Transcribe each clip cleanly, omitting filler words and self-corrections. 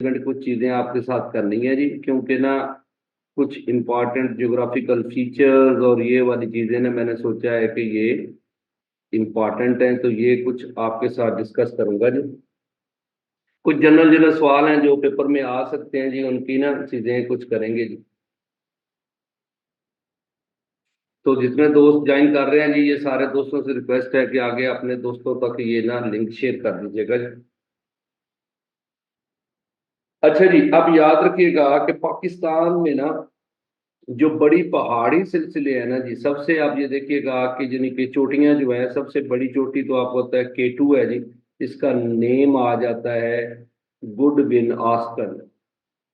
कुछ चीज़ें आपके साथ करनी है जी, क्योंकि ना कुछ इम्पोर्टेंट ज्योग्राफिकल फीचर्स और ये वाली चीज़ें ना मैंने सोचा है कि ये इम्पोर्टेंट हैं, तो ये कुछ आपके साथ डिस्कस करूंगा जी। कुछ जनरल जनरल सवाल हैं जो पेपर में आ सकते हैं जी, उनकी ना चीज़ें कुछ करेंगे जी। तो जितने दोस्त ज्वाइन कर रहे हैं जी, ये सारे दोस्तों से रिक्वेस्ट है कि आगे अपने दोस्तों तक ये ना लिंक शेयर कर दीजिएगा जी। अच्छा जी, अब याद रखिएगा कि पाकिस्तान में ना जो बड़ी पहाड़ी सिलसिले हैं ना जी, सबसे आप ये देखिएगा कि यानी कि चोटियां जो है, सबसे बड़ी चोटी तो आपको पता है K2 है जी। इसका नेम आ जाता है गुडविन आस्कर।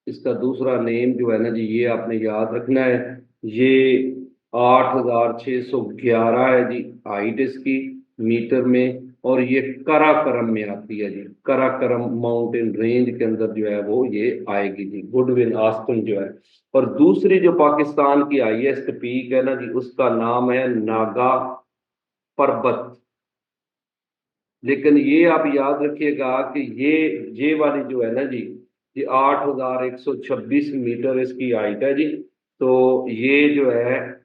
इसका दूसरा नेम जो है ना जी, ये आपने याद रखना है। ये 8611 है जी हाइट इसकी, मीटर में। और ये कराकरम में आती है जी, कराकरम माउंटेन रेंज के अंदर जो है वो ये आएगी जी, गुडविन आस्टन जो है। और दूसरी जो पाकिस्तान की हाईएस्ट पीक है ना जी, उसका नाम है नागा पर्वत। लेकिन ये आप याद रखिएगा कि ये वाली जो है ना जी, ये 8126 मीटर इसकी हाइट है जी। तो ये जो है,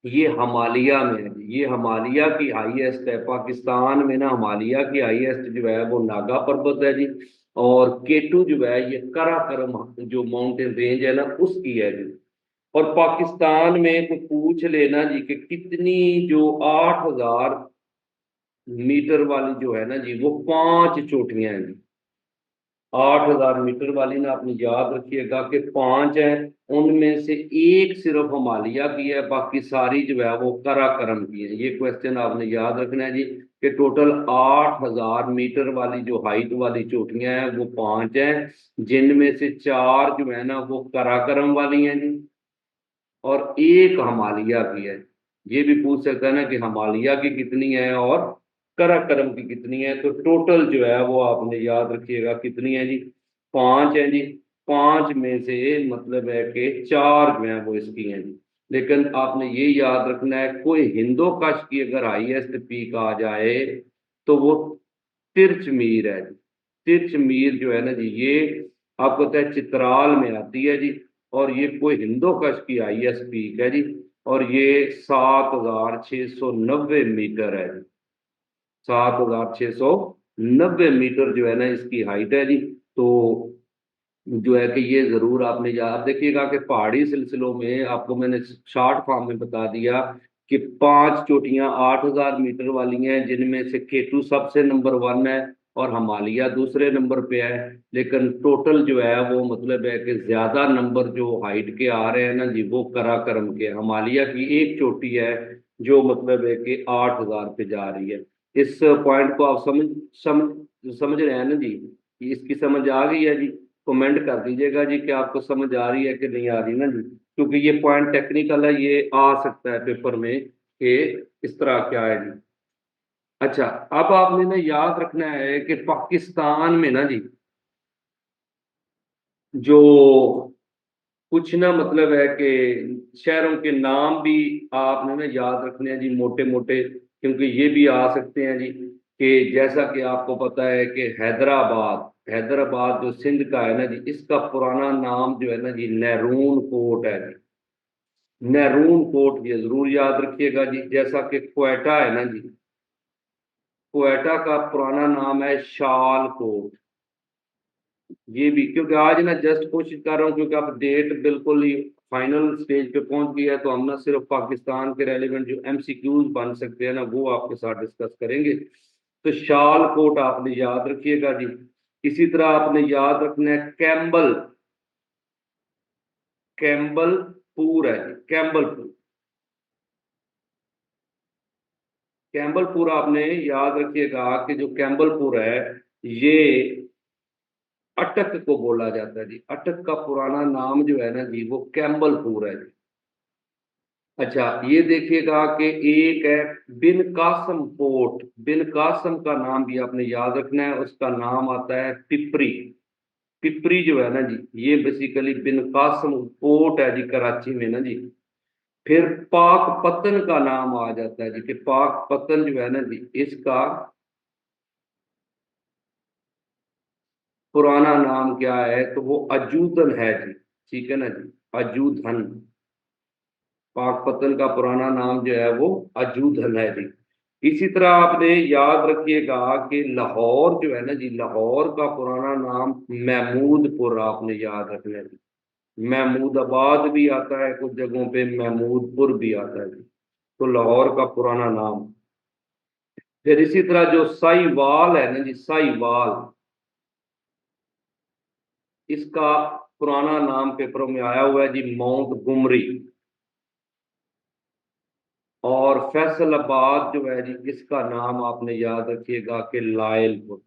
ये हिमालय में है जी। ये हिमालय की हाईएस्ट है, पाकिस्तान में ना हिमालय की हाईएस्ट जो है वो नागा पर्वत है जी। और K2 जो है ये कराकरम जो माउंटेन रेंज है ना, उसकी है जी। और पाकिस्तान में कोई पूछ लेना जी कि कितनी, जो 8000 मीटर वाली जो है ना जी, वो 5 चोटियां हैं जी। 8000 मीटर वाली ना आपने याद रखिएगा कि 5 हैं। उनमें से एक सिर्फ हिमालय की है, बाकी सारी जो है वो कराकरम की है। ये क्वेश्चन आपने याद रखना है जी कि टोटल 8000 मीटर वाली जो हाइट वाली चोटियां हैं वो 5 हैं, जिनमें से 4 जो है ना वो कराकरम वाली हैं जी, और एक हिमालय की है। ये भी पूछ सकता है ना कि हिमालय की कितनी है और कराकरम की कितनी है। तो टोटल जो है वो आपने याद रखिएगा कितनी है जी, 5 है जी। 5 में से मतलब है कि 4 जो है वो इसकी हैं जी। लेकिन आपने ये याद रखना है, कोई हिंदो कश की अगर हाईएस्ट पीक आ जाए तो वो तिरछ मीर है जी। तिरछ मीर जो है ना जी, ये आपको पता है चित्राल में आती है जी। और ये कोई हिंदो कश की हाईएस्ट पीक है जी। और ये 7690 मीटर है जी। 7690 मीटर जो है ना इसकी हाइट है जी। तो जो है कि ये जरूर आपने याद देखिएगा कि पहाड़ी सिलसिलों में आपको मैंने शॉर्ट फॉर्म में बता दिया कि 5 चोटियां 8000 मीटर वाली हैं, जिनमें से K2 सबसे नंबर 1 है और हिमालय दूसरे नंबर पे है। लेकिन टोटल जो है वो मतलब है कि ज्यादा नंबर जो हाइट के आ रहे हैं ना जी, वो कराकरम के। हिमालय की एक चोटी है जो मतलब है कि 8000 पे जा रही है। इस पॉइंट को आप समझ रहे हैं ना जी? इसकी समझ आ गई है जी? कमेंट कर दीजिएगा जी कि आपको समझ आ रही है कि नहीं आ रही ना जी, क्योंकि ये पॉइंट टेक्निकल है, ये आ सकता है पेपर में कि इस तरह क्या है जी। अच्छा, अब आपने ना याद रखना है कि पाकिस्तान में ना जी, जो कुछ ना मतलब है कि शहरों के नाम भी आपने ना याद रखने हैं जी, मोटे मोटे, क्योंकि ये भी आ सकते हैं जी। कि जैसा कि आपको पता है कि हैदराबाद, हैदराबाद जो सिंध का है ना जी, इसका पुराना नाम जो है ना जी, नैरून कोट है जी। नैरून कोट ये जरूर याद रखिएगा जी। जैसा कि क्वेटा है ना जी, क्वेटा का पुराना नाम है शाल कोट। ये भी, क्योंकि आज ना जस्ट कोशिश कर रहा हूँ, क्योंकि अब डेट बिल्कुल ही फाइनल स्टेज पे पहुंच गई है, तो हम ना सिर्फ पाकिस्तान के रेलिवेंट जो MCQs बन सकते हैं ना, वो आपके साथ डिस्कस करेंगे। तो शाल कोट आपने याद रखिएगा जी। इसी तरह आपने याद रखना है कैम्बल, कैम्बलपुर है जी, कैम्बलपुर। कैम्बलपुर आपने याद रखिएगा कि जो कैम्बलपुर है, ये अटक को बोला जाता है जी। अटक का पुराना नाम जो है ना जी, वो कैम्बलपुर है जी। अच्छा, ये देखिएगा कि एक है बिन कासम पोर्ट। बिन कासम का नाम भी आपने याद रखना है, उसका नाम आता है पिपरी। पिपरी जो है ना जी, ये बेसिकली बिन कासम पोर्ट है जी, कराची में ना जी। फिर पाक पतन का नाम आ जाता है जी, कि पाक पतन जो है ना जी, इसका पुराना नाम क्या है, तो वो अजूदन है जी। ठीक है ना जी, अजूधन। पाकपतन का पुराना नाम जो है वो अजूधन है जी। इसी तरह आपने याद रखिएगा कि लाहौर जो है ना जी, लाहौर का पुराना नाम महमूदपुर, आपने याद रखना है जी। महमूदाबाद भी आता है कुछ जगहों पे, महमूदपुर भी आता है जी। तो लाहौर का पुराना नाम। फिर इसी तरह जो साहिवाल है ना जी, साहिवाल, इसका पुराना नाम पेपरों में आया हुआ है जी, माउंट गुमरी। और फैसलाबाद जो है जी, इसका नाम आपने याद रखिएगा कि लायलपुर।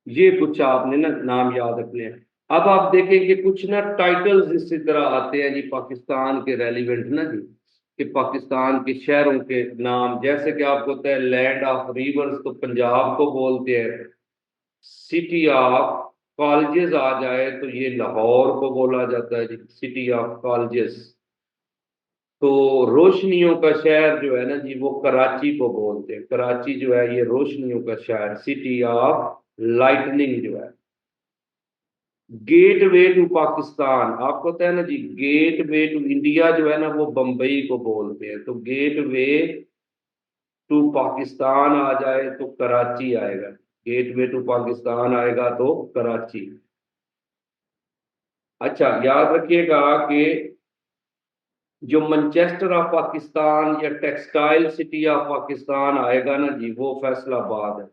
ये कुछ आपने ना नाम याद रखने हैं। अब आप देखें कि कुछ ना टाइटल्स इसी तरह आते हैं जी पाकिस्तान के रेलिवेंट ना जी, कि पाकिस्तान के शहरों के नाम, जैसे कि आपको पता है लैंड ऑफ रिवर्स तो पंजाब को बोलते हैं। सिटी ऑफ कॉलेजेस आ जाए तो ये लाहौर को बोला जाता है जी, सिटी ऑफ कॉलेजेस। तो रोशनियों का शहर जो है ना जी, वो कराची को बोलते हैं। कराची जो है ये रोशनियों का शहर, सिटी ऑफ लाइटनिंग जो है। गेट वे टू पाकिस्तान, आपको पता है ना जी, गेट वे टू इंडिया जो है ना वो बम्बई को बोलते हैं। तो गेट वे टू पाकिस्तान आ जाए तो कराची आएगा। गेट वे टू पाकिस्तान आएगा तो कराची। अच्छा, याद रखिएगा कि जो मैनचेस्टर ऑफ पाकिस्तान या टेक्सटाइल सिटी ऑफ पाकिस्तान आएगा ना जी, वो फैसलाबाद है।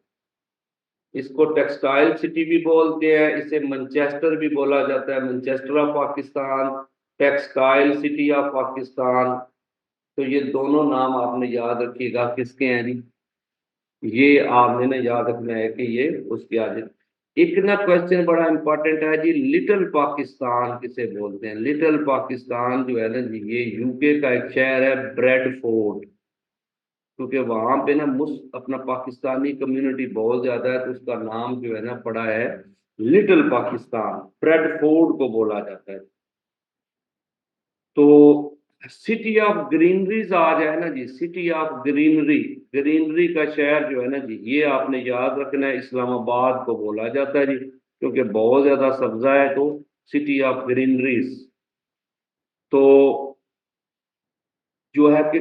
इसको टेक्सटाइल सिटी भी बोलते हैं, इसे मैनचेस्टर भी बोला जाता है, Manchester of Pakistan, textile city of Pakistan. तो ये दोनों नाम आपने याद रखिएगा किसके हैं जी, ये आपने ना याद रखना है कि ये उसके आगे। एक ना क्वेश्चन बड़ा इंपॉर्टेंट है जी, लिटिल पाकिस्तान किसे बोलते हैं। लिटिल पाकिस्तान जो है ना जी, ये यूके का एक शहर है ब्रेडफोर्ड। क्योंकि वहां पे ना अपना पाकिस्तानी कम्युनिटी बहुत ज्यादा है, तो उसका नाम जो है ना पड़ा है लिटिल पाकिस्तान, ब्रेडफोर्ड को बोला जाता है। तो सिटी ऑफ ग्रीनरीज आ जाए ना जी, सिटी ऑफ ग्रीनरी, ग्रीनरी का शहर जो है ना जी, ये आपने याद रखना है, इस्लामाबाद को बोला जाता है जी, क्योंकि बहुत ज्यादा सब्जा है तो सिटी ऑफ ग्रीनरीज। तो जो है कि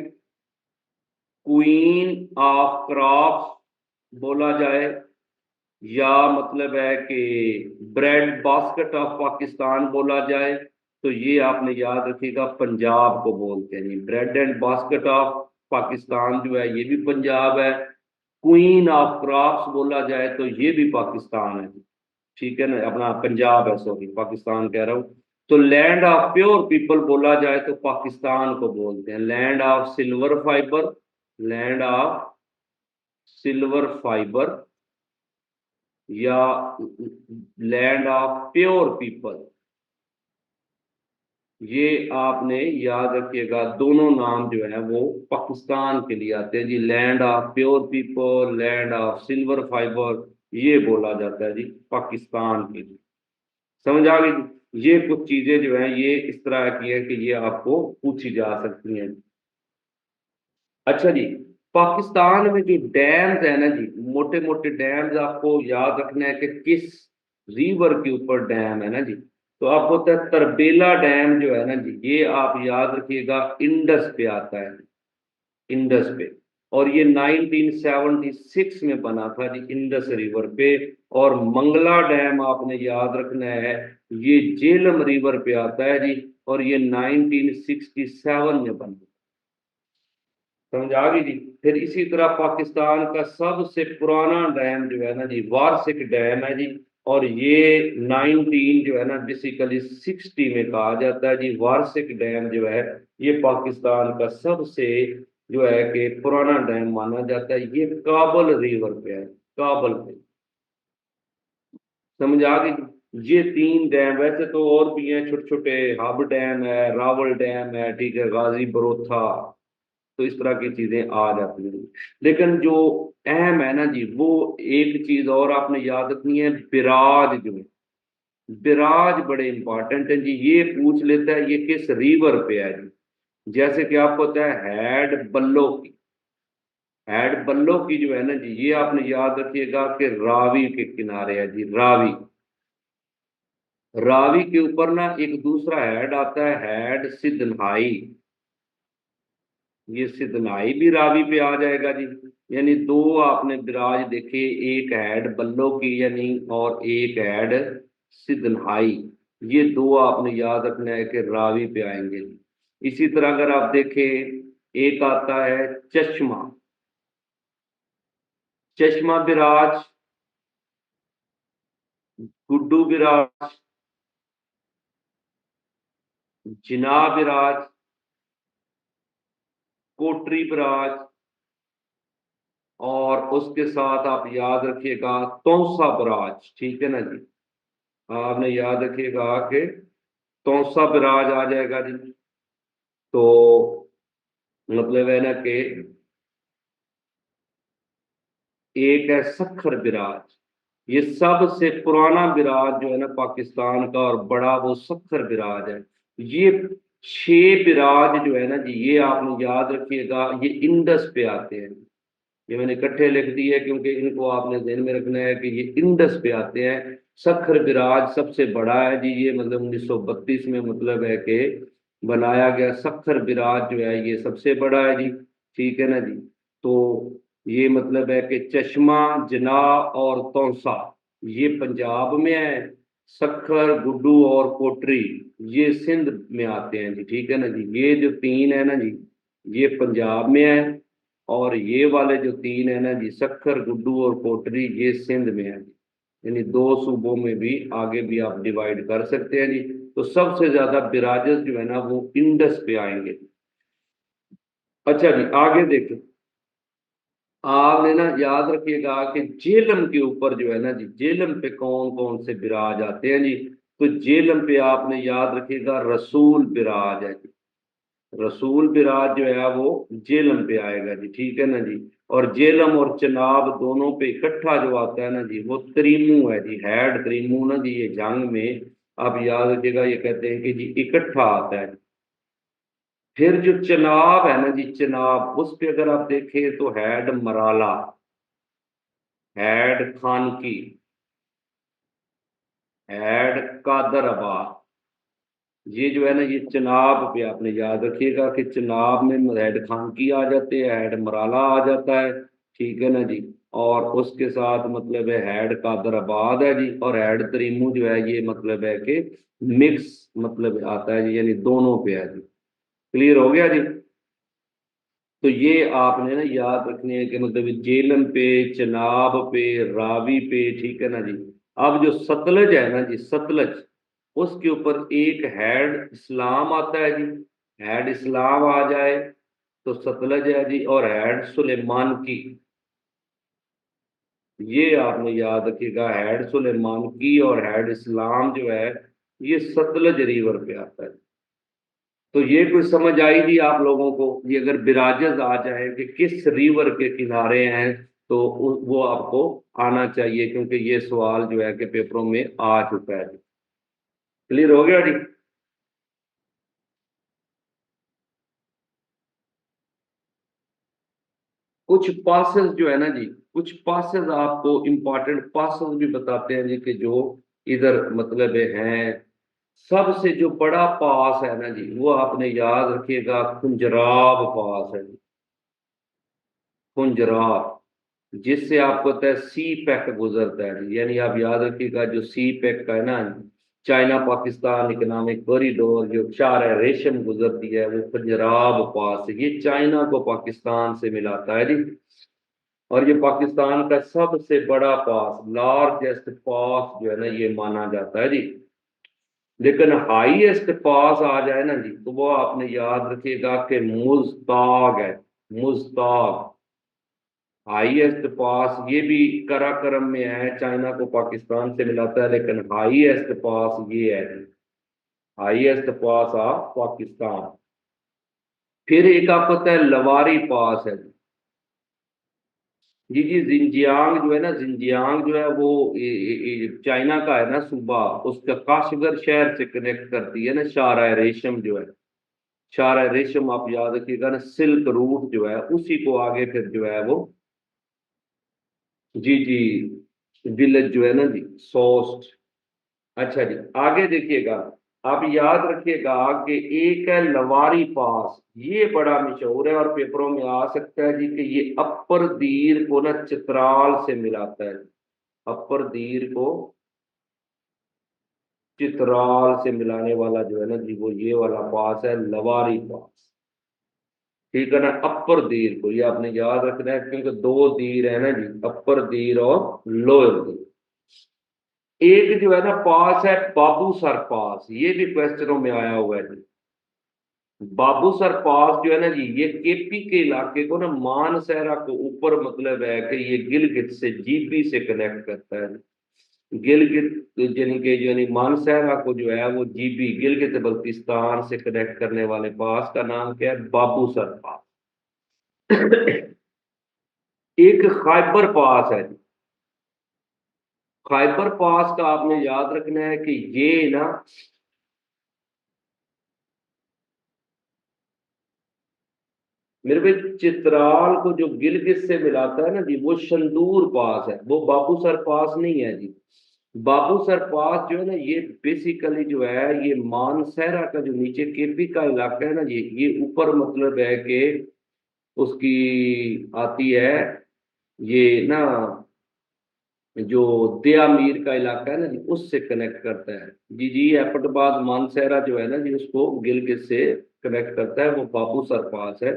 क्वीन ऑफ क्रॉप्स बोला जाए, या मतलब है कि ब्रेड बास्केट ऑफ पाकिस्तान बोला जाए, तो ये आपने याद रखिएगा पंजाब को बोलते हैं जी। Bread and basket of Pakistan जो है ये भी पंजाब है। क्वीन ऑफ क्रॉप्स बोला जाए तो ये भी पाकिस्तान है। ठीक है ना, अपना पंजाब है, सॉरी पाकिस्तान कह रहा हूँ। तो लैंड ऑफ प्योर पीपल बोला जाए तो पाकिस्तान को बोलते हैं। Land of silver fibre, land of silver fibre, या लैंड ऑफ प्योर पीपल, ये आपने याद रखिएगा। दोनों नाम जो है वो पाकिस्तान के लिए आते हैं जी। Land of pure people, land of silver fibre, ये बोला जाता है जी पाकिस्तान के लिए। समझ आ गई जी? ये कुछ चीजें जो है ये इस तरह की है कि ये आपको पूछी जा सकती हैं। अच्छा जी, पाकिस्तान में जो डैम्स है ना जी, मोटे मोटे डैम्स आपको याद रखना है कि किस रिवर के ऊपर डैम है ना जी। तो आपको होता है तरबेला डैम जो है ना जी, ये आप याद रखिएगा इंडस पे आता है, इंडस पे। और ये 1976 में बना था जी, इंडस रिवर पे। और मंगला डैम आपने याद रखना है, ये झेलम रिवर पे आता है जी, और ये 1967 में बना। समझ आ गई जी? फिर इसी तरह पाकिस्तान का सबसे पुराना डैम जो है ना जी, वार्सिक डैम है जी। और ये 19 जो है ना बेसिकली 60 में कहा जाता है जी। वार्सिक डैम जो है ये पाकिस्तान का सबसे जो है कि पुराना डैम माना जाता है। ये काबल रिवर पे है, काबल पे। समझ आ गई? ये तीन डैम, वैसे तो और भी हैं छोटे छोटे, हब डैम है, रावल डैम है, ठीक है, गाजी बरोथा। तो इस तरह की चीजें आ जाती हैं। लेकिन जो अहम है ना जी, वो एक चीज और आपने याद रखनी है, बिराज जो है, बिराज बड़े इंपॉर्टेंट है जी। ये पूछ लेता है ये किस रिवर पे है जी। जैसे कि आपको पता है हैड बल्लो की, हैड बल्लो की जो है ना जी, ये आपने याद रखिएगा कि रावी के किनारे है जी, रावी। रावी के ऊपर ना एक दूसरा हैड आता है, हैड सिदनाई। ये सिदनाई भी रावी पे आ जाएगा जी। यानी दो आपने बिराज देखे, एक हैड बल्लो की यानी, और एक हैड सिदनाई। ये दो आपने याद रखना है कि रावी पे आएंगे जी। इसी तरह अगर आप देखें, एक आता है चश्मा। चश्मा बिराज, गुड्डू बिराज, जिना बिराज, कोटरी बिराज, और उसके साथ आप याद रखिएगा तौसा बिराज। ठीक है ना जी, आपने याद रखिएगा कि तौसा बिराज आ जाएगा जी। तो मतलब है ना कि एक है सखर बिराज। ये सबसे पुराना बिराज जो है ना पाकिस्तान का और बड़ा, वो सखर बिराज है। ये छह बिराज जो है ना जी, ये आपने याद रखिएगा, ये इंडस पे आते हैं। ये मैंने इकट्ठे लिख दिए क्योंकि इनको आपने ध्यान में रखना है कि ये इंडस पे आते हैं। सखर बिराज सबसे बड़ा है जी, ये मतलब 1932 में मतलब है कि बनाया गया सखर बिराज जो है, ये सबसे बड़ा है जी। ठीक है ना जी। तो ये मतलब है कि चश्मा, जना और तौसा ये पंजाब में है। सखर, गुड्डू और कोटरी ये सिंध में आते हैं जी। ठीक है ना जी, ये जो तीन है ना जी, ये पंजाब में है। और ये वाले जो तीन है ना जी, सखर, गुड्डू और कोटरी, ये सिंध में है। यानी दो सूबों में भी आगे भी आप डिवाइड कर सकते हैं जी। तो सबसे ज्यादा बिराजस जो है ना वो इंडस पे आएंगे। अच्छा जी, आगे देखें। आपने ना याद रखिएगा कि जेलम के ऊपर जो है ना जी, जेलम पे कौन कौन से बिराज आते हैं जी। तो जेलम पे आपने याद रखिएगा रसूल बिराज है जी। रसूल बिराज जो है वो जेलम पे आएगा जी। ठीक है ना जी। और जेलम और चनाब दोनों पे इकट्ठा जो आता है ना जी, वो त्रिमू है जी, हैड त्रिमू ना जी। ये जंग में आप याद रखिएगा, ये कहते हैं कि जी इकट्ठा आता है। फिर जो चनाब है ना जी, चनाब, उस पे अगर आप देखें तो head Marala, head Khanki, head Qadirabad. ये जो है ना, ये चनाब पे आपने याद रखिएगा कि चनाब में हैड खानकी आ जाते हैं, हैड मराला आ जाता है। ठीक है ना जी। और उसके साथ मतलब है हैड कादराबाद है जी, और हैड तरीमू जो है ये मतलब है कि मिक्स मतलब आता है जी, यानी दोनों पे है जी। क्लियर हो गया जी। तो ये आपने ना याद रखनी है कि मतलब जेलम पे, चनाब पे, रावी पे। ठीक है ना जी। अब जो सतलज है ना जी, सतलज, उसके ऊपर एक हैड इस्लाम आता है जी। हैड इस्लाम आ जाए तो सतलज है जी। और हैड सुलेमान की, ये आपने याद रखिएगा, हैड सुलेमान की और हैड इस्लाम जो है ये सतलज रिवर पे आता है। तो ये कुछ समझ आई थी आप लोगों को, ये अगर बिराजस आ जाए कि किस रिवर के किनारे हैं, तो वो आपको आना चाहिए, क्योंकि ये सवाल जो है कि पेपरों में आ चुका है। क्लियर हो गया जी। कुछ पासेस जो है ना जी, कुछ पासेस आपको इंपॉर्टेंट पासेस भी बताते हैं जी, कि जो इधर मतलब हैं। सबसे जो बड़ा पास है ना जी, वो आपने याद रखिएगा, खुंजराब पास है जी। खुंजराब, जिससे आपको पता है सी पैक गुजरता है जी। यानी आप याद रखिएगा, जो सी पैक का है ना, चाइना पाकिस्तान इकोनॉमिक कॉरिडोर, जो चार है रेशम गुजरती है, वो पंजराब पास है। ये चाइना को पाकिस्तान से मिलाता है जी। और ये पाकिस्तान का सबसे बड़ा पास, लार्जेस्ट पास जो है ना, ये माना जाता है जी। लेकिन हाईएस्ट पास आ जाए ना जी, तो वो आपने याद रखिएगा कि मुश्ताक है। मुश्ताक हाईएस्ट पास, ये भी कराकरम में है, चाइना को पाकिस्तान से मिलाता है, लेकिन हाईएस्ट पास ये है। Highest pass of Pakistan. फिर एक आपको पता है लवारी पास है जी। जी जिंजियांग जो है ना, जिंजियांग जो है वो चाइना का है ना सूबा, उसका काशगर शहर से कनेक्ट करती है ना, शारा रेशम जो है। शार रेशम आप याद रखिएगा ना, सिल्क रूट जो है उसी को आगे फिर जो है वो, जी जी, विलेज जो है ना जी, सोस्ट। अच्छा जी, आगे देखिएगा, आप याद रखिएगा कि एक है लवारी पास, ये बड़ा मशहूर है और पेपरों में आ सकता है जी कि ये अपर दीर को ना चित्राल से मिलाता है। अपर दीर को चित्राल से मिलाने वाला जो है ना जी, वो ये वाला पास है, लवारी पास। ठीक है ना, अपर दीर को ये आपने याद रखना है, क्योंकि दो दीर है ना जी, अपर दीर और लोअर दीर। एक जो है ना पास है बाबूसर पास, ये भी क्वेश्चनों में आया हुआ है जी। बाबूसर पास जो है ना जी, ये केपी के इलाके को ना मानसहरा को ऊपर, मतलब है कि ये गिलगित से जीबी से कनेक्ट करता है। गिलगित यानी कि यानी मानसहरा को जो है वो जीबी गिलगित बल्तिस्तान से कनेक्ट करने वाले पास का नाम क्या है? बाबूसर पास। एक खैबर पास है। खैबर पास का आपने याद रखना है कि ये ना, मेरे भाई चित्राल को जो गिलगित से मिलाता है ना जी, वो शंदूर पास है, वो बाबूसर पास नहीं है जी। बाबूसर पास जो है ना, ये बेसिकली जो है ये मानसहरा का जो नीचे केपी का इलाका है ना जी, ये ऊपर मतलब है कि उसकी आती है ये ना, जो दयामीर का इलाका है ना जी, उससे कनेक्ट करता है। जी जी, एपटबाद मानसहरा जो है ना जी, उसको गिलगित से कनेक्ट करता है, वो बाबूसर पास है।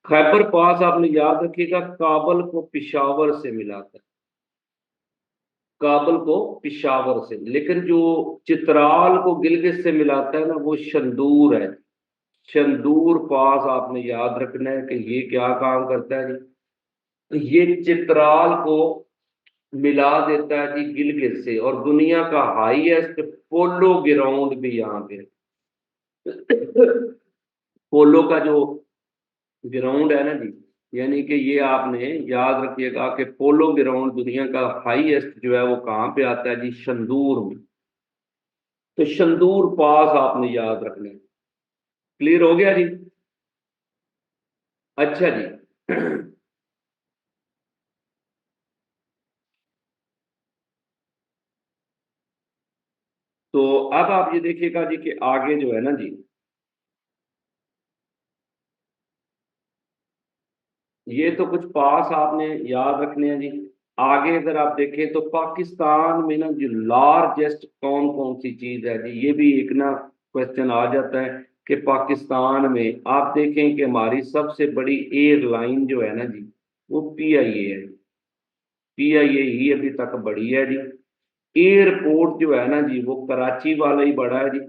खैबर पास आपने याद रखिएगा, काबल को पिशावर से मिलाता है। काबल को पिशावर से, लेकिन जो चित्राल को गिलगित से मिलाता है ना, वो शंदूर है। शंदूर पास आपने याद रखना है कि ये क्या काम करता है जी, ये चित्राल को मिला देता है जी गिलगित से, और दुनिया का हाईएस्ट पोलो ग्राउंड भी यहाँ पे है। पोलो का जो ग्राउंड है ना जी, यानी कि ये आपने याद रखिएगा कि पोलो ग्राउंड दुनिया का हाईएस्ट जो है वो कहाँ पे आता है जी? शंदूर में। तो शंदूर पास आपने याद रखना है। क्लियर हो गया जी? अच्छा जी। तो अब आप ये देखिएगा जी कि आगे जो है ना जी, ये तो कुछ पास आपने याद रखने हैं जी। आगे अगर आप देखें तो पाकिस्तान में ना जो लार्जेस्ट कौन कौन सी चीज है जी, ये भी एक ना क्वेश्चन आ जाता है कि पाकिस्तान में आप देखें कि हमारी सबसे बड़ी एयरलाइन जो है ना जी, वो पीआईए है। पीआईए ही अभी तक बड़ी है जी। एयरपोर्ट जो है ना जी, वो कराची वाला ही बड़ा है जी।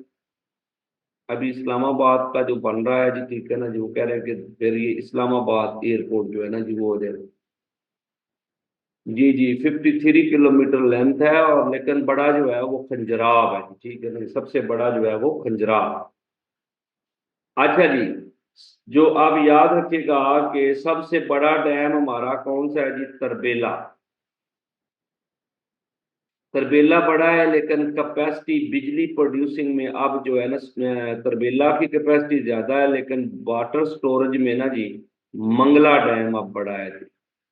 अभी इस्लामाबाद का जो बन रहा है जी, ठीक है ना जी, वो कह रहे हैं कि फिर ये इस्लामाबाद एयरपोर्ट जो है ना जी, वो हो जाएगा। जी जी, 53 किलोमीटर लेंथ है, और लेकिन बड़ा जो है वो खंजराब है, ठीक है ना, सबसे बड़ा जो है वो खंजराब। अच्छा जी, जो आप याद रखिएगा कि सबसे बड़ा डैम हमारा कौन सा है जी? तरबेला। तरबेला बड़ा है, लेकिन कैपेसिटी बिजली प्रोड्यूसिंग में अब जो है ना, तरबेला की कैपेसिटी ज्यादा है, लेकिन वाटर स्टोरेज में ना जी, मंगला डैम अब बड़ा है जी।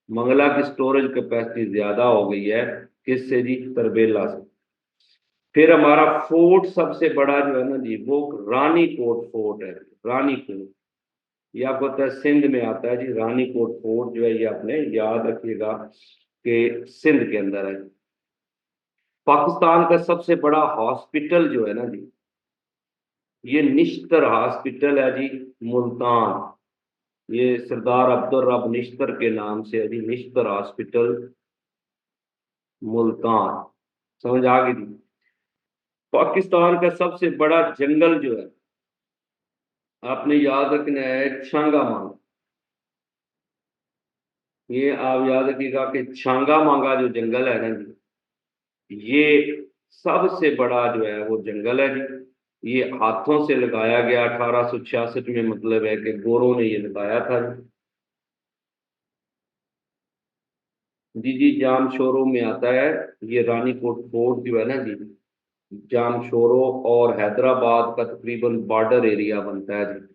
मंगला की स्टोरेज कैपेसिटी ज्यादा हो गई है, किससे जी? तरबेला से। फिर हमारा फोर्ट सबसे बड़ा जो है ना जी, वो रानी कोट फोर्ट है। रानी कोट, ये आपको पता है सिंध में आता है जी। रानी कोट फोर्ट जो है, ये आपने याद रखिएगा कि सिंध के अंदर है। पाकिस्तान का सबसे बड़ा हॉस्पिटल जो है ना जी, ये निश्तर हॉस्पिटल है जी, मुल्तान। ये सरदार अब्दुल रब निश्तर के नाम से है जी, निश्तर हॉस्पिटल, मुल्तान। समझ आ गई जी? पाकिस्तान का सबसे बड़ा जंगल जो है, आपने याद रखना है, छांगा मांगा। ये आप याद रखिएगा कि छांगा मांगा जो जंगल है ना जी, ये सबसे बड़ा जो है वो जंगल है जी। ये हाथों से लगाया गया 1866 में, मतलब है कि गोरों ने ये लगाया था जी। जी जी, जामशोरों में आता है। ये रानीकोट फोर्ट जो है ना जी, जामशोरों और हैदराबाद का तकरीबन बॉर्डर एरिया बनता है जी।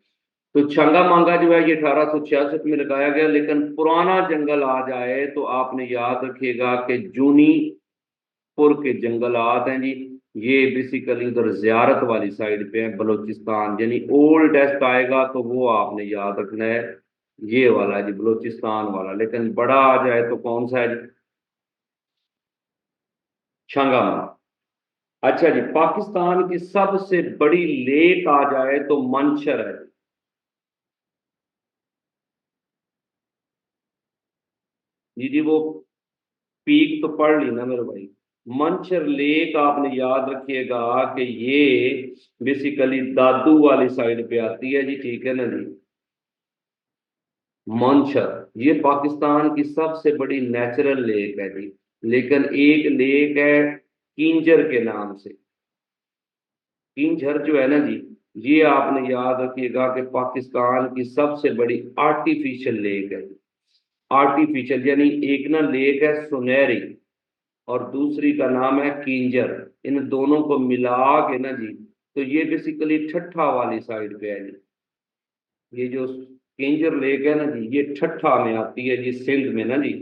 तो छंगा मांगा जो है ये 1866 में लगाया गया, लेकिन पुराना जंगल आ जाए तो आपने याद रखिएगा कि जूनीपुर के जंगलात हैं जी, ये बेसिकली उधर जियारत वाली साइड पे है बलूचिस्तान, यानी ओल्ड टेस्ट आएगा तो वो आपने याद रखना है, ये वाला जी बलूचिस्तान वाला। लेकिन बड़ा आ जाए तो कौन सा है जी? छंगामा। अच्छा जी, पाकिस्तान की सबसे बड़ी लेक आ जाए तो मंशर है। जी जी, वो पीक तो पढ़ ली ना मेरे भाई। मंशर लेक आपने याद रखिएगा कि ये बेसिकली दादू वाली साइड पे आती है जी, ठीक है ना जी। मंशर ये पाकिस्तान की सबसे बड़ी नेचुरल लेक है जी, लेकिन एक लेक है किंजर के नाम से। किंजर जो है ना जी, ये आपने याद रखिएगा कि पाकिस्तान की सबसे बड़ी आर्टिफिशियल लेक है। आर्टिफिशियल यानी एक ना लेक है सुनहरी और दूसरी का नाम है किंजर, इन दोनों को मिला के ना जी, तो ये बेसिकली ठट्ठा वाली साइड पे है जी। ये जो किंजर लेक है ना जी, ये ठट्ठा में आती है जी, सिंध में ना जी।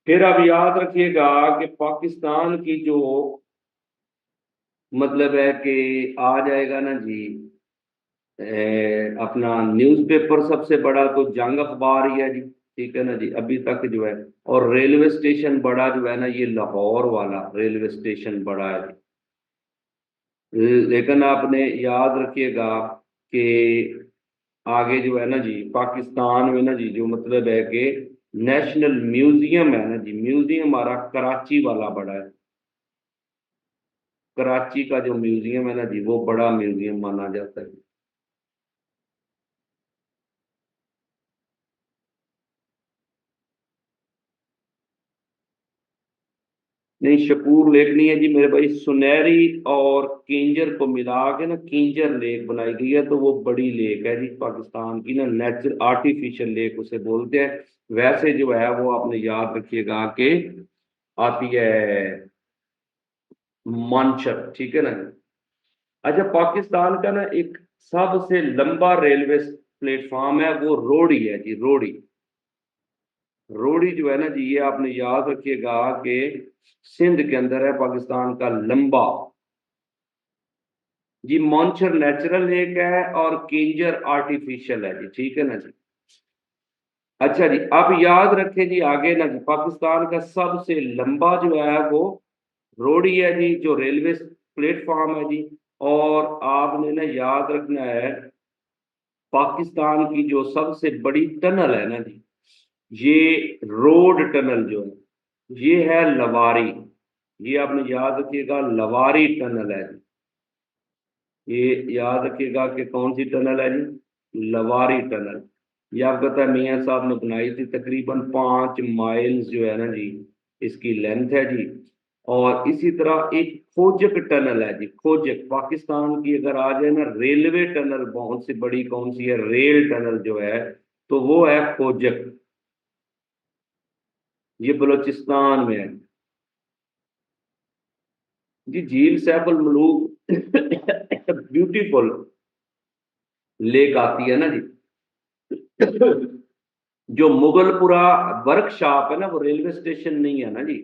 फिर आप याद रखिएगा कि पाकिस्तान की जो मतलब है कि आ जाएगा ना जी, अपना न्यूज़पेपर सबसे बड़ा तो जंग अखबार ही है जी, ठीक है ना जी अभी तक जो है। और रेलवे स्टेशन बड़ा जो है ना, ये लाहौर वाला रेलवे स्टेशन बड़ा है जी। लेकिन आपने याद रखिएगा कि आगे जो है ना जी, पाकिस्तान में ना जी जो मतलब है कि नेशनल म्यूजियम है ना जी, म्यूजियम हमारा कराची वाला बड़ा है। कराची का जो म्यूजियम है ना जी, वो बड़ा म्यूजियम माना जाता है। नहीं, शकूर लेक नहीं है जी मेरे भाई, सुनहरी और किंजर को मिला के ना किंजर लेक बनाई गई है, तो वो बड़ी लेक है जी पाकिस्तान की ना, नेचुरल आर्टिफिशियल लेक उसे बोलते हैं। वैसे जो है वो आपने याद रखिएगा कि आती है मानसर, ठीक है ना। अच्छा, पाकिस्तान का ना एक सबसे लंबा रेलवे प्लेटफॉर्म है, वो रोड़ी है जी, रोड़ी। रोड़ी जो है ना जी, ये आपने याद रखिएगा कि सिंध के अंदर है, पाकिस्तान का लंबा। जी मॉन्चर नेचुरल लेक है और किंजर आर्टिफिशियल है जी, ठीक है ना जी। अच्छा जी, अब याद रखें जी आगे ना जी, पाकिस्तान का सबसे लंबा जो है वो रोड ही है जी, जो रेलवे प्लेटफॉर्म है जी। और आपने ना याद रखना है, पाकिस्तान की जो सबसे बड़ी टनल है ना जी, ये रोड टनल जो है ये है लवारी। ये आपने याद रखिएगा, लवारी टनल है जी। ये याद रखिएगा कि कौन सी टनल है जी, लवारी टनल। ये आपको पता है मियाँ साहब ने बनाई थी, तकरीबन 5 माइल्स जो है ना जी, इसकी लेंथ है जी। और इसी तरह एक खोजक टनल है जी, खोजक पाकिस्तान की अगर आ जाए ना रेलवे टनल बहुत सी बड़ी, कौन सी है, रेल टनल जो है, तो वो है खोजक। ये बलूचिस्तान में है जी। झील सैफुल मलूक ब्यूटीफुल लेक आती है ना जी। जो मुगलपुरा वर्कशॉप है ना, वो रेलवे स्टेशन नहीं है ना जी।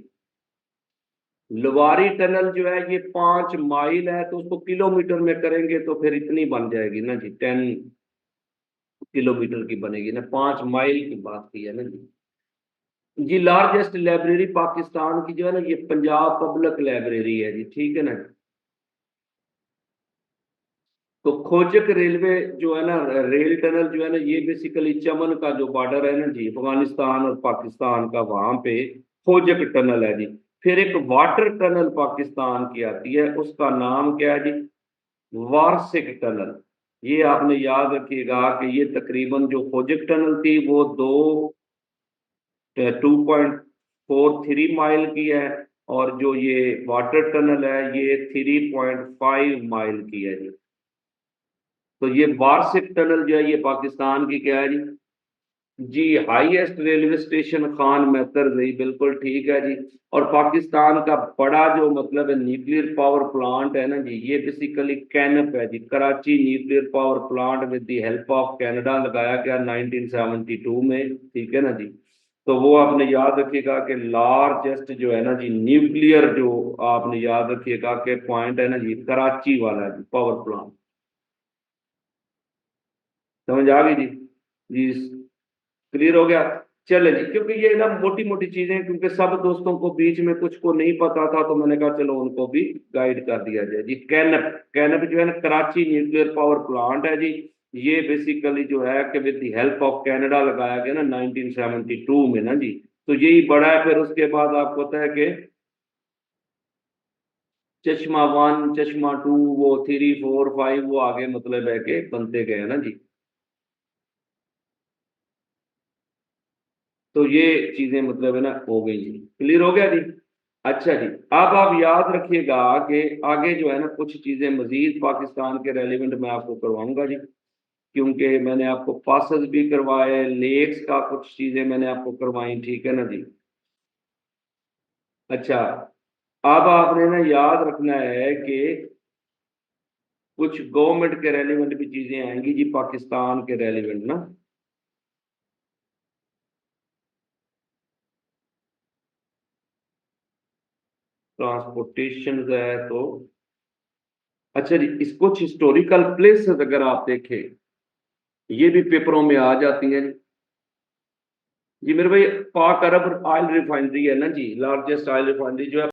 लवारी टनल जो है ये 5 माइल है, तो उसको किलोमीटर में करेंगे तो फिर इतनी बन जाएगी ना जी, 10 किलोमीटर की बनेगी ना, 5 माइल की बात की है ना जी। जी लार्जेस्ट लाइब्रेरी पाकिस्तान की जो है ना, ये पंजाब पब्लिक लाइब्रेरी है जी, ठीक है ना। तो खोजक रेलवे जो है ना, रेल टनल जो है ना, ये बेसिकली चमन का जो बॉर्डर है ना जी, अफगानिस्तान और पाकिस्तान का, वहां पे खोजक टनल है जी। फिर एक वाटर टनल पाकिस्तान की आती है, उसका नाम क्या है जी, वार्सिक टनल। ये आपने याद रखिएगा कि ये तकरीबन जो खोजक टनल थी वो 2.43 माइल की है, और जो ये वाटर टनल है ये 3.5 माइल की है जी। तो ये वार्षिक टनल जो है ये पाकिस्तान की क्या है जी, जी, हाईएस्ट रेलवे स्टेशन खान मैतर जी, बिल्कुल ठीक है जी। और पाकिस्तान का बड़ा जो मतलब है न्यूक्लियर पावर प्लांट है ना जी, ये बेसिकली कैनप है जी, Karachi nuclear power plant with the help of Canada लगाया गया 1972 में, ठीक है ना जी। तो वो आपने याद रखिएगा कि लार्जेस्ट जो है ना जी न्यूक्लियर, जो आपने याद रखिएगा कि पॉइंट है ना जी, कराची वाला है जी, पावर प्लांट। समझ आ गई जी। जी, क्लियर हो गया। चले जी, क्योंकि ये ना मोटी मोटी चीजें हैं, क्योंकि सब दोस्तों को बीच में कुछ को नहीं पता था, तो मैंने कहा चलो उनको भी गाइड कर दिया जाए जी। कैनप, कैनप जो है ना कराची न्यूक्लियर पावर प्लांट है जी। ये बेसिकली जो है कि with the help of Canada लगाया गया ना 1972 में ना जी। तो यही बड़ा है। फिर उसके बाद आपको पता है कि चश्मा वन, चश्मा टू, वो थ्री फोर फाइव, वो आगे मतलब है कि बनते गए ना जी। तो ये चीजें मतलब है ना हो गई जी। क्लियर हो गया जी। अच्छा जी। अब आप याद रखिएगा कि आगे जो है ना कुछ चीजें मजीद पाकिस्तान के रेलिवेंट मैं आपको करवाऊंगा जी, क्योंकि मैंने आपको पासेस भी करवाए, लेक्स का कुछ चीजें मैंने आपको करवाई, ठीक है ना जी। अच्छा, अब आपने ना याद रखना है कि कुछ गवर्नमेंट के रेलिवेंट भी चीजें आएंगी जी, पाकिस्तान के रेलिवेंट ना। ट्रांसपोर्टेशन है तो अच्छा जी, इस कुछ हिस्टोरिकल प्लेसेस अगर आप देखें, ये भी पेपरों में आ जाती हैं जी। जी मेरे भाई, पाक अरब ऑयल रिफाइनरी है ना जी, लार्जेस्ट ऑयल रिफाइनरी जो है